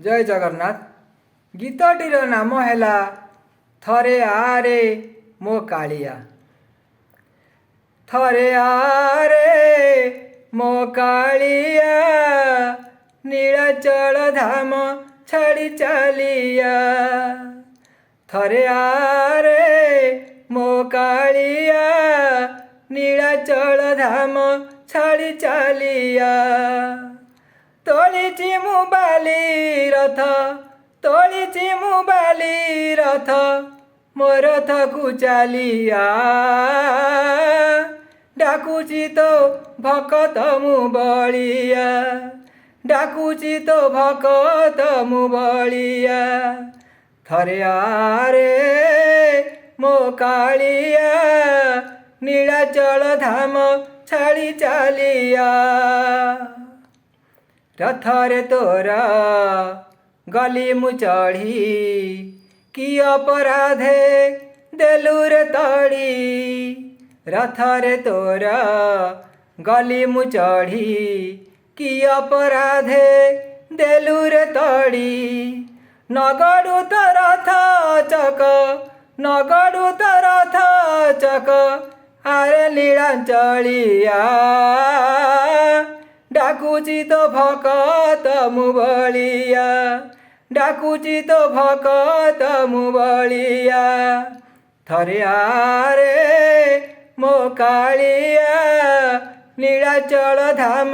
जय जगन्नाथ। गीतटीर नाम है थरे आरे मो कालिया। थरे आरे मो कालिया नीलाचल धाम छाड़ी चलिया। थरे आरे मो कालिया नीलाचल धाम छाड़ी चलिया। तोलिची मुबाली रथ तोलिची मुबाली रथ मो रथ को चलिया। डाकुची तो भकत मु बलिया डाकुची तो भकत मु बलिया। थरे आरे मो कालिया नीलाचल धाम छाड़ी चलिया। रथरे तोरा गली मु चढ़ी कि अपराधे देलु रे तड़ी। रथरे तोरा गली मु चढ़ी कि अपराधे देलु रे तड़ी। नगड़ू तो रथ चक नगड़ू तो रथ चक आरे नीलाचलिया। डाकुची तो भकत मु बलिया डाकुची तो भकत मु बलिया। थरे आरे मो कालिया नीलाचल धाम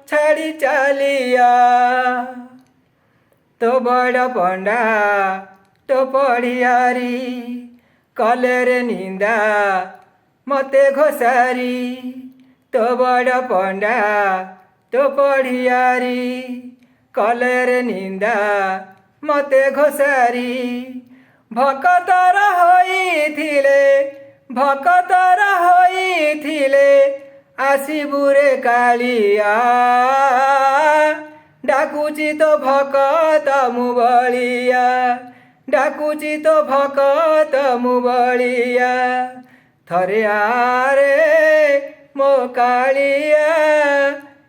छाड़ी चलिया। तो बड़ पंडा तो पड़ियारी कले रे निंदा मते घोसारी। तो बड़ पंडा तो पड़ियारी कले रे निंदा मते घोसारी। भकतर होइथिले भकतर होइथिले आसिबुरे कालिया। डाकुची तो भकत मु बलिया डाकुची तो भकत मु बलिया। थरे आरे मो कालिया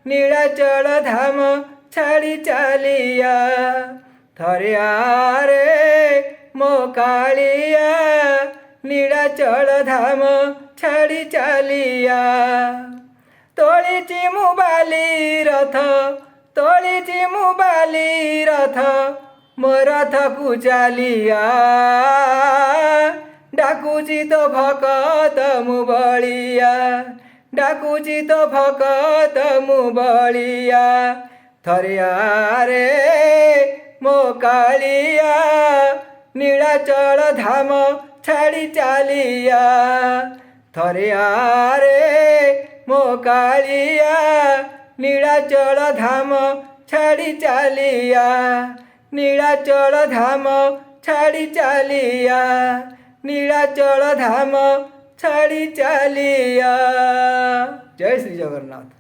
नीलाचल धाम छाड़ी चलिया। थरे आरे मो कालिया नीलाचल धाम छाड़ी चलिया। तोलिची मुबाली रथ तोलिची मुबाली रथ मो रथ को चलिया। डाकुची तो भकत मु बलिया डाकुची तो भकत मु बलिया। थरे आरे मो कालिया नीलाचल धाम छाड़ी चलिया। थरे आरे मो कालिया नीलाचल धाम छाड़ी चलिया। नीलाचल धाम छाड़ी चलिया नीलाचल धाम छाड़ी चलिया। जय श्री जगन्नाथ।